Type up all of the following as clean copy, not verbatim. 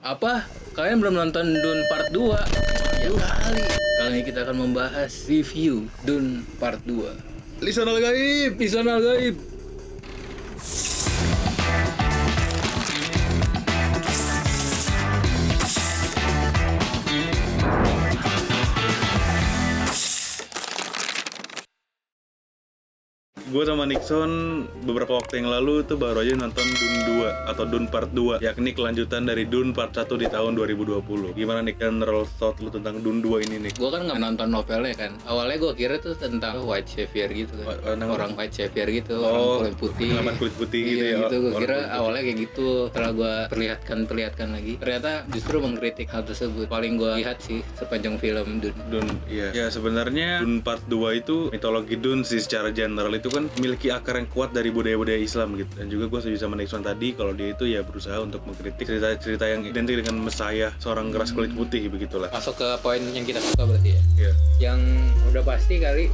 Apa? Kalian belum nonton Dune Part 2? Ya kali. Kali ini kita akan membahas review Dune Part 2. Lisan al gaib. Lisan al gaib. Gue sama Nixon beberapa waktu yang lalu tuh baru aja nonton Dune 2 atau Dune Part 2, yakni kelanjutan dari Dune Part 1 di tahun 2020. Gimana nih general thought lu tentang Dune 2 ini nih? Gue kan nggak nonton novelnya kan. Awalnya gue kira tuh tentang white savior gitu kan. Orang white savior gitu, orang kulit putih. Pengalaman kulit putih gitu iya, ya. Gitu. Gue kira awalnya kayak gitu. Setelah gue perlihatkan lagi, ternyata justru mengkritik hal tersebut. Paling gue lihat sih sepanjang film Dune, iya. Ya sebenarnya Dune Part 2 itu mitologi Dune sih secara general itu kan memiliki akar yang kuat dari budaya-budaya Islam gitu. Dan juga gue setuju sama Nixon tadi kalau dia itu ya berusaha untuk mengkritik cerita-cerita yang identik dengan Messiah, seorang keras kulit putih begitulah. Masuk ke poin yang kita suka berarti ya. Iya. Yang udah pasti kali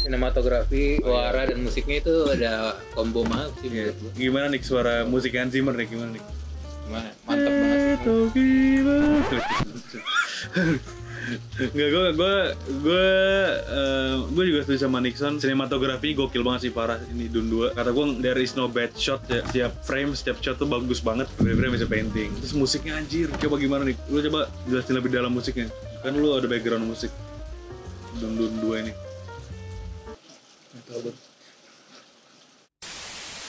sinematografi, suara dan musiknya itu ada combo banget sih menurut gue. Gimana nih suara musik Hans Zimmer nih? Gimana nih? Gimana? Mantap banget sih. Enggak, gue juga setuju sama Nixon. Sinematografi gokil banget sih, parah ini Dune 2. Kata gue there is no bad shot ya. Setiap frame, setiap shot tuh bagus banget. Frame is a painting. Terus musiknya anjir. Coba gimana nih? Lu coba jelasin lebih dalam musiknya. Kan lu ada background musik Dune 2 ini.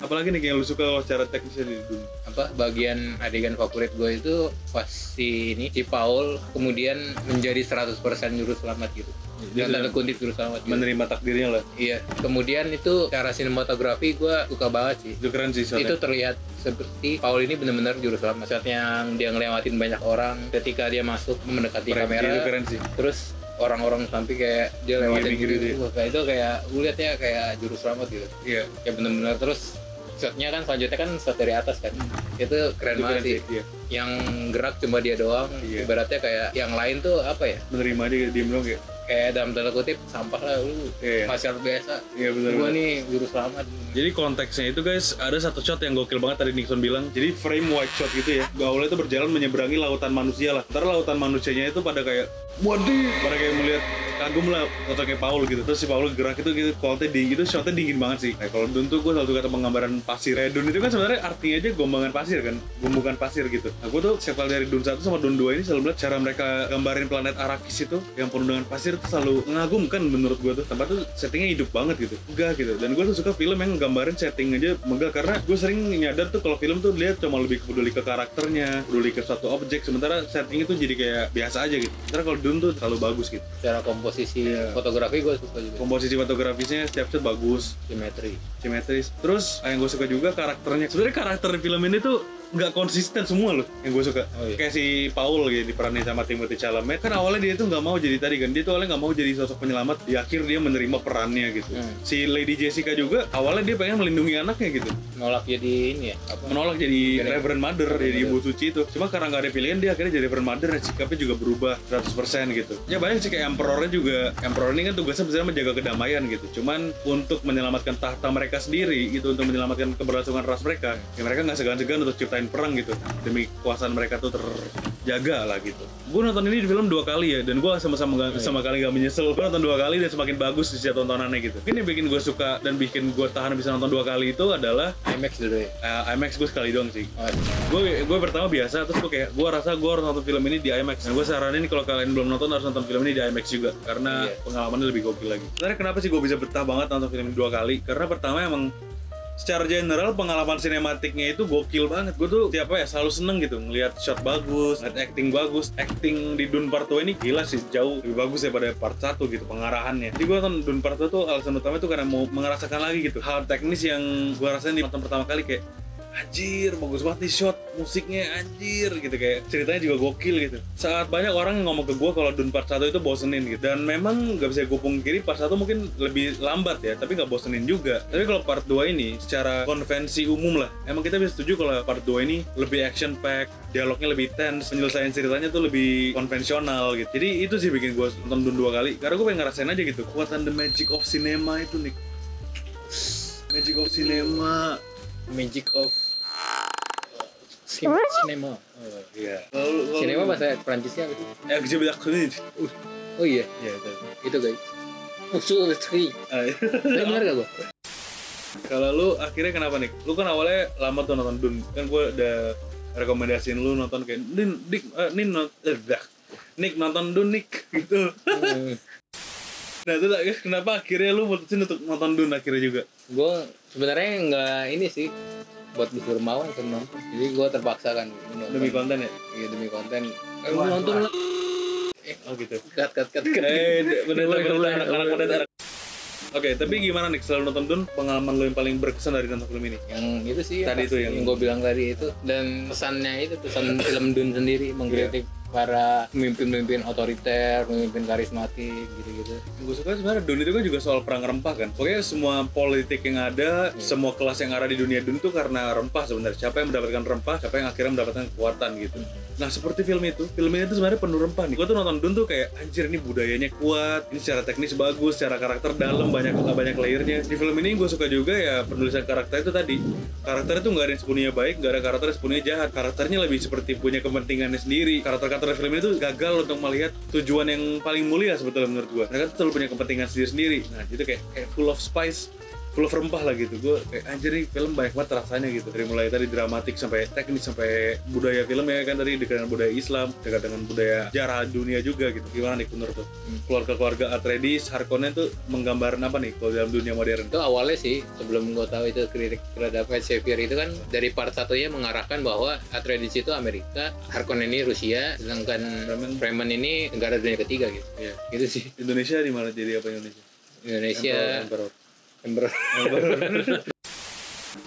Apalagi nih yang lu suka secara teknisnya di Dune? Apa bagian adegan favorit gue itu pas si Paul kemudian menjadi 100% juru selamat gitu. Dan tanda kutip juru selamat gitu. Menerima takdirnya lah. Iya. Kemudian itu cara sinematografi gue suka banget sih. Itu keren sih soalnya. Itu terlihat seperti Paul ini benar-benar juru selamat. Saat yang dia ngelewatin banyak orang, ketika dia masuk mendekati kamera. Itu keren sih. Terus orang-orang sampai kayak dia lewatin gitu. Kayak itu kayak gue lihat ya kayak juru selamat gitu. Iya. Kayak benar-benar. Terus shotnya kan selanjutnya kan shot dari atas kan. Itu keren banget sih. Iya. Yang gerak cuma dia doang. Iya. Ibaratnya kayak yang lain tuh apa ya? Menerima aja diem doang kayak dalam tanda kutip sampah lah lu. Iya. Masyarakat biasa. Iya benar. Gua nih juru selamat. Jadi konteksnya itu guys, ada satu shot yang gokil banget tadi Nixon bilang. Jadi frame wide shot gitu ya. Gaulnya itu berjalan menyeberangi lautan manusia lah. Ntar lautan manusianya itu pada kayak waduh, pada kayak melihat kagum lah foto kayak Paul gitu. Terus si Paul gerak itu gitu, kualitasnya dingin, itu shotnya dingin banget sih. Nah kalau Dune tuh gue selalu kata penggambaran pasir. Dune itu kan sebenarnya artinya aja gombangan pasir kan, gumbukan pasir gitu. Nah gue tuh setelah dari Dune 1 sama Dune 2 ini selalu melihat cara mereka gambarin planet Arrakis itu yang penuh dengan pasir tuh selalu mengagumkan menurut gue tuh. Tempat tuh settingnya hidup banget gitu, megah gitu. Dan gue tuh suka film yang gambarin setting aja megah, karena gue sering nyadar tuh kalau film tuh dia cuma lebih peduli ke karakternya, peduli ke suatu objek, sementara setting itu jadi kayak biasa aja gitu. Sementara kalau Dune tuh terlalu bagus gitu. Secara komposisi fotografi gue suka juga. Komposisi fotografisnya setiap shot bagus, simetris. Terus yang gue suka juga karakternya. Sebenarnya karakter film ini tuh nggak konsisten semua loh yang gue suka. Oh, iya. Kayak si Paul gitu diperanin sama Timothée Chalamet. Kan awalnya dia tuh nggak mau jadi tadi kan, dia tuh awalnya nggak mau jadi sosok penyelamat. Di akhir dia menerima perannya gitu. Si Lady Jessica juga awalnya dia pengen melindungi anaknya gitu. Menolak jadi ini ya? Menolak jadi Reverend Mother, jadi ibu suci itu. Cuma karena nggak ada pilihan dia akhirnya jadi Reverend Mother dan sikapnya juga berubah 100% gitu. Ya banyak sih kayak Emperor-nya juga. Emperor ini kan tugasnya sebenarnya menjaga kedamaian gitu. Cuman untuk menyelamatkan tahta mereka sendiri gitu, untuk menyelamatkan keberlangsungan ras mereka, ya mereka nggak segan-segan untuk ciptain perang gitu demi kekuasaan mereka tuh terjaga lah gitu. Gue nonton ini di film 2 kali ya, dan gue sama kali gak menyesal. Gue nonton 2 kali dan semakin bagus di setiap tontonannya gitu. Ini yang bikin gue suka dan bikin gue tahan bisa nonton 2 kali itu adalah IMAX dulu ya. IMAX gue sekali doang sih. Gue pertama biasa, terus gue rasa gue harus nonton film ini di IMAX. Nah gue saranin kalau kalian belum nonton harus nonton film ini di IMAX juga, karena pengalamannya lebih gokil lagi. Sebenarnya kenapa sih gue bisa betah banget nonton film ini 2 kali? Karena pertama emang secara general pengalaman sinematiknya itu gokil banget. Gue tuh selalu seneng gitu ngelihat shot bagus, ngeliat acting bagus. Acting di Dune Part 2 ini gila sih, jauh lebih bagus daripada Part 1 gitu pengarahannya. Jadi gue nonton Dune Part 2 tuh alasan utama itu karena mau merasakan lagi gitu hal teknis yang gue rasain di nonton pertama kali. Kayak anjir, bagus banget nih shot, musiknya anjir gitu, kayak ceritanya juga gokil gitu. Saat banyak orang yang ngomong ke gue kalau Dune Part 1 itu bosenin gitu, dan memang gak bisa gue pungkiri Part 1 mungkin lebih lambat ya, tapi gak bosenin juga. Tapi kalau Part 2 ini secara konvensi umum lah, emang kita bisa setuju kalau Part 2 ini lebih action pack, dialognya lebih tense, penyelesaian ceritanya tuh lebih konvensional gitu. Jadi itu sih bikin gue nonton Dune 2 kali, karena gue pengen ngerasain aja gitu kekuatan the magic of cinema itu nih. Magic of cinema, magic of Cinema. Iya. Cinema bahasa Perancisnya apa sih? Oh iya. Iya itu guys. Musuh rezeki. Benar gak gua? Kalau lu akhirnya kenapa nih? Lu kan awalnya lama tuh nonton Dune. Kan gue udah rekomendasiin lu nonton kayak Nick nonton Dune Nick gitu. Nah itu kenapa akhirnya lu mutusin untuk nonton Dune akhirnya juga? Gue sebenarnya nggak ini sih buat disuruh mau untuk nonton. Jadi gue terpaksa kan nonton. Demi konten ya? Iya demi konten. Nonton lah. Oh gitu. Cut. Bener anak-anak. Oke, tapi gimana nih setelah nonton Dune, pengalaman lo yang paling berkesan dari nonton film ini? Yang itu sih tadi itu yang gue bilang tadi itu, dan pesannya itu pesan film Dune sendiri mengkritik para pemimpin-pemimpin otoriter, pemimpin karismatik gitu-gitu. Gue suka sebenarnya Dune itu kan juga soal perang rempah kan. Pokoknya semua politik yang ada, semua kelas yang ada di dunia Dune itu karena rempah sebenarnya. Siapa yang mendapatkan rempah, siapa yang akhirnya mendapatkan kekuatan gitu. Nah seperti film ini tuh sebenarnya penuh rempah nih. Gue tuh nonton Dune tuh kayak anjir ini budayanya kuat, ini secara teknis bagus, secara karakter dalam banyak layernya. Di film ini gue suka juga ya penulisan karakter itu tadi. Karakternya tuh nggak ada yang sepenuhnya baik, nggak ada karakter yang sepenuhnya jahat. Karakternya lebih seperti punya kepentingannya sendiri. Karakter film ini tuh gagal untuk melihat tujuan yang paling mulia sebetulnya menurut gue. Mereka tuh selalu punya kepentingan sendiri. Nah itu kayak full of spice, full of rempah lah gitu. Gue kayak anjir nih film banyak banget rasanya gitu. Dari mulai tadi dramatik sampai teknis sampai budaya film ya kan, tadi dekat dengan budaya Islam, dekat dengan budaya sejarah dunia juga gitu. Gimana nih menurut tuh? Keluarga Atreides, Harkonnen tuh menggambarin apa nih kalau dalam dunia modern? Itu awalnya sih sebelum gue tahu itu kritik terhadap White Savior itu kan dari part satunya mengarahkan bahwa Atreides itu Amerika, Harkonnen ini Rusia, sedangkan Fremen ini negara dunia ketiga gitu. Iya. Gitu sih. Indonesia di mana jadi apa Indonesia? Emperor.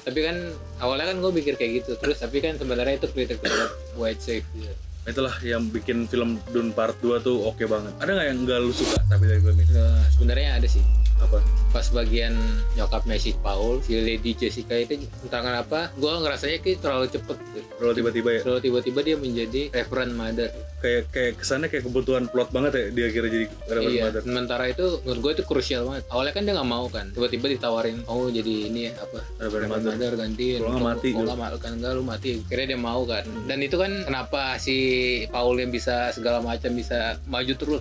Tapi kan awalnya kan gue pikir kayak gitu terus, tapi kan sebenarnya itu kritik terhadap White Savior. Itulah yang bikin film Dune Part 2 tuh oke banget. Ada nggak yang nggak lu suka tapi dari film ini? Sebenarnya ada sih. Apa? Pas bagian nyokapnya si Paul, si Lady Jessica itu entah kenapa gue ngerasanya kayak terlalu cepet gitu. Terlalu tiba-tiba ya? Terlalu tiba-tiba dia menjadi Reverend Mother. Kayak kesannya kayak kebutuhan plot banget ya dia kira jadi Reverend Mother. Sementara itu menurut gue itu krusial banget. Awalnya kan dia nggak mau kan, tiba-tiba ditawarin, oh jadi ini apa? Reverend Mother gantiin. Kalau nggak mati. Kalau nggak kan enggak lu mati. Kira dia mau kan. Dan itu kan kenapa si Paul yang bisa segala macam bisa maju terus.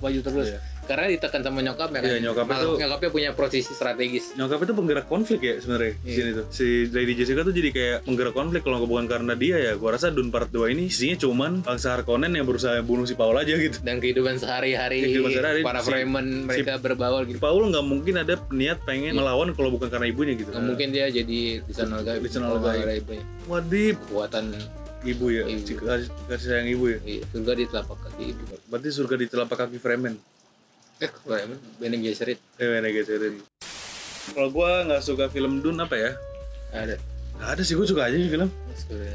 Iya. Karena ditekan sama nyokapnya kan. Iya, nyokapnya punya posisi strategis. Nyokap itu penggerak konflik ya sebenarnya di sini tuh. Si Lady Jessica tuh jadi kayak penggerak konflik. Kalau bukan karena dia ya, gua rasa Dune Part 2 ini isinya cuman bangsa Harkonnen yang berusaha bunuh si Paul aja gitu. Dan kehidupan sehari-hari para Fremen mereka berbaur gitu. Paul nggak mungkin ada niat pengen melawan kalau bukan karena ibunya gitu. Nggak mungkin dia jadi lisanul gaib. Wadib. Kekuatan ibu ya, kasih sayang ibu ya. Iya, surga di telapak kaki ibu. Berarti surga di telapak kaki Fremen. Fremen, Bene Gesserit. Bene Gesserit. Kalau gua nggak suka film Dune apa ya? Ada sih, gue suka aja sih film.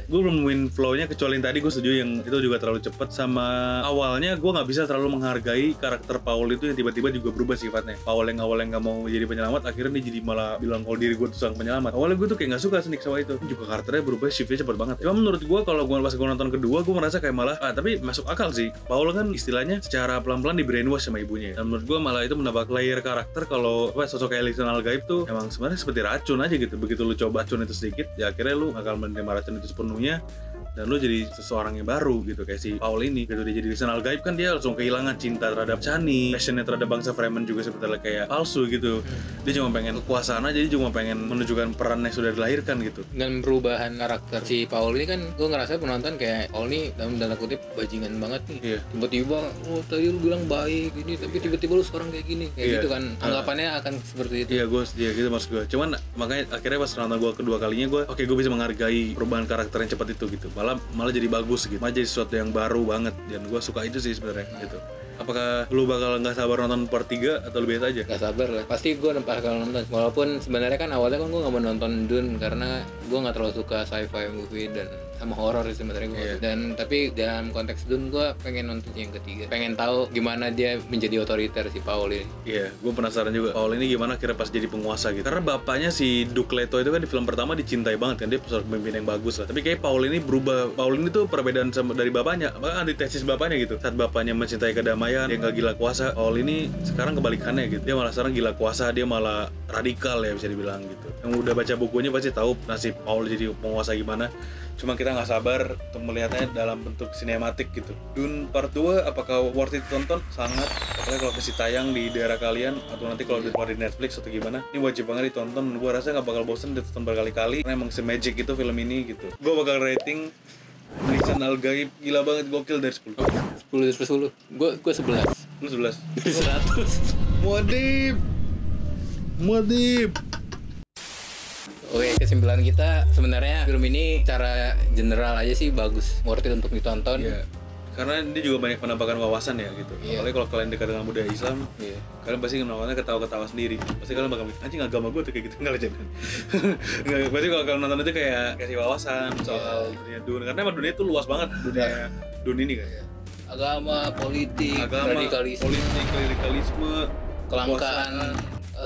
Gue belum nemuin flow-nya kecuali yang tadi gue setuju yang itu juga terlalu cepat. Sama awalnya gue nggak bisa terlalu menghargai karakter Paul itu yang tiba-tiba juga berubah sifatnya. Paul yang awalnya nggak mau jadi penyelamat, akhirnya dia jadi malah bilang kalau diri gue tuh sang penyelamat. Awalnya gue tuh kayak nggak suka Sneak sama itu. Juga karakternya berubah, shiftnya cepet banget. Cuma menurut gue kalau pas gue nonton kedua, gue merasa kayak malah tapi masuk akal sih. Paul kan istilahnya secara pelan-pelan di brainwash sama ibunya. Dan menurut gue malah itu menambah layer karakter kalau sosok kayak lisanul gaib tuh emang sebenarnya seperti racun aja gitu. Begitu lu coba racun itu sedikit, ya akhirnya lu akan menerima racun itu sepenuhnya dan lu jadi seseorang yang baru gitu. Kayak si Paul ini gitu, dia jadi lisanul gaib kan dia langsung kehilangan cinta terhadap Chani, passionnya terhadap bangsa Fremen juga sebetulnya kayak palsu gitu. Dia cuma pengen kekuasaan aja, dia cuma pengen menunjukkan peran yang sudah dilahirkan gitu. Dan perubahan karakter si Paul ini kan gue ngerasa penonton kayak Paul ini dalam tanda kutip bajingan banget nih. Tiba-tiba tadi lu bilang baik ini tapi tiba-tiba lu sekarang kayak gini kayak gitu kan, anggapannya akan seperti itu. Iya gitu maksud gue. Cuman makanya akhirnya pas nonton gue kedua kalinya gue gue bisa menghargai perubahan karakter yang cepat itu gitu. Malah jadi bagus gitu, malah jadi sesuatu yang baru banget dan gue suka itu sih sebenarnya gitu. Apakah lu bakal nggak sabar nonton part 3 atau lu biasa aja? Nggak sabar lah, pasti gue bakal nonton. Walaupun sebenarnya kan awalnya kan gue nggak mau nonton Dune karena gue nggak terlalu suka sci-fi movie dan sama horor sih sebenarnya gue. Dan tapi dalam konteks Dune gue pengen nonton yang ketiga, pengen tahu gimana dia menjadi otoriter si Paul ini. Iya, gue penasaran juga Paul ini gimana kira pas jadi penguasa gitu. Karena bapaknya si Duke Leto itu kan di film pertama dicintai banget kan, dia seorang pemimpin yang bagus lah. Tapi kayak Paul ini berubah. Paul ini tuh perbedaan dari bapaknya, bahkan antitesis bapaknya gitu. Saat bapaknya mencintai kedamaian, dia nggak gila kuasa. Paul ini sekarang kebalikannya gitu. Dia malah sekarang gila kuasa, dia malah radikal ya bisa dibilang gitu. Yang udah baca bukunya pasti tahu nasib Paul jadi penguasa gimana. Cuma kita nggak sabar untuk melihatnya dalam bentuk sinematik gitu. Dune Part 2 apakah worth it ditonton? Sangat. Apalagi kalau masih tayang di daerah kalian atau nanti kalau di Netflix atau gimana. Ini wajib banget ditonton. Gue rasa nggak bakal bosen ditonton berkali-kali. Karena emang se-magic itu film ini gitu. Gue bakal rating Lisan Al-Gaib gila banget, gokil dari 10. 10 dari 10. Gue 11. Lu 11. Dari 100. Muadib. Oke, kesimpulan kita sebenarnya film ini secara general aja sih bagus, worth it untuk ditonton. Iya. Karena dia juga banyak menambahkan wawasan ya gitu. Iya. Apalagi kalau kalian dekat dengan budaya Islam, Iya. kalian pasti nontonnya ketawa-ketawa sendiri. Pasti kalian bakal mikir, anjing agama gue tuh kayak gitu, enggak lah jangan. Enggak, pasti kalau kalian nonton itu kayak kasih wawasan soal dunia Dune. Karena emang dunia itu luas banget, dunia Dune ini kan. Agama, politik, radikalisme, kelangkaan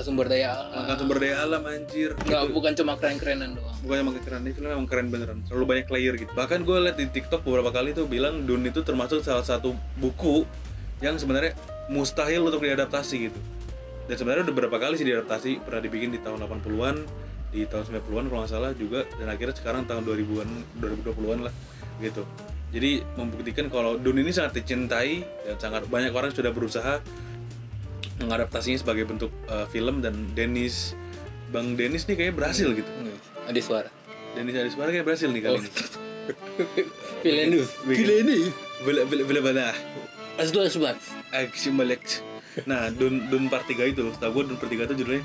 sumber daya alam. Makan sumber daya alam anjir. Nggak, bukan cuma keren-kerenan doang. Bukannya makin keren, ini film emang keren beneran. Terlalu banyak layer gitu. Bahkan gue liat di TikTok beberapa kali tuh bilang Dune itu termasuk salah satu buku yang sebenarnya mustahil untuk diadaptasi gitu. Dan sebenarnya udah berapa kali sih diadaptasi, pernah dibikin di tahun 80-an, di tahun 90-an kalau nggak salah juga, dan akhirnya sekarang tahun 2000-an, 2020-an lah gitu. Jadi membuktikan kalau Dune ini sangat dicintai dan sangat banyak orang sudah berusaha mengadaptasinya sebagai bentuk film. Dan Bang Dennis nih kayaknya berhasil gitu. Adiswara. Dennis Adiswara kayak berhasil nih kali ini. Villeneuve. Bela. Asbat. Action Malek. Nah, Dune Part 3 itu, setahu gue Dune Part 3 itu judulnya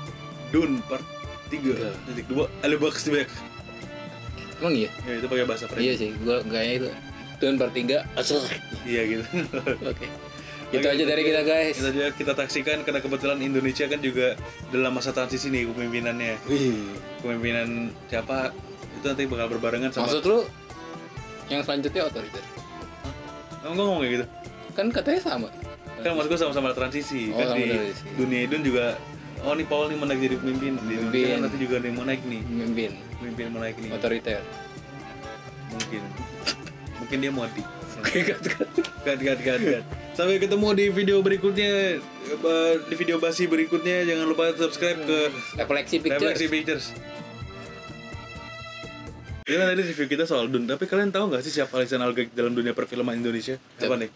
Dune Part 3. Titik 2 Alebak. Emang iya? Ya itu pakai bahasa Prancis. Iya sih, gua kayaknya itu. Dune Part 3. Iya gitu. Oke. Itu aja dari kita guys. Itu aja kita taksikan karena kebetulan Indonesia kan juga dalam masa transisi nih kepemimpinannya. Kepemimpinan siapa itu nanti bakal berbarengan sama. Maksud lu yang selanjutnya otoriter? Enggak ngomong kayak gitu. Kan katanya sama. Kan maksud gue sama-sama transisi. Oh, Kan di transisi. dunia Dune juga nih Paul nih mau naik jadi pemimpin. Di Indonesia kan nanti juga ada yang mau naik nih. Pemimpin mau naik nih. Otoriter. Mungkin dia mau di. Cut. Sampai ketemu di video berikutnya, di video basi berikutnya. Jangan lupa subscribe ke Refleksi Pictures. Itu kan tadi review kita soal Dune. Tapi kalian tahu nggak sih siapa Lisan Al-Gaib dalam dunia perfilman Indonesia? Siapa nih?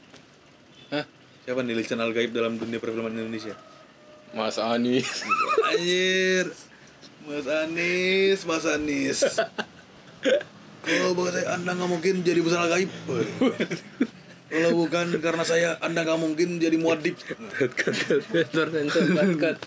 Hah? Siapa nih Lisan Al-Gaib dalam dunia perfilman Indonesia? Mas Anies. Anjir, Mas Anies. Kalau bukan saya, Anda nggak mungkin jadi Lisan Al-Gaib. Kalau bukan karena saya, Anda nggak mungkin jadi Muadib. Cut.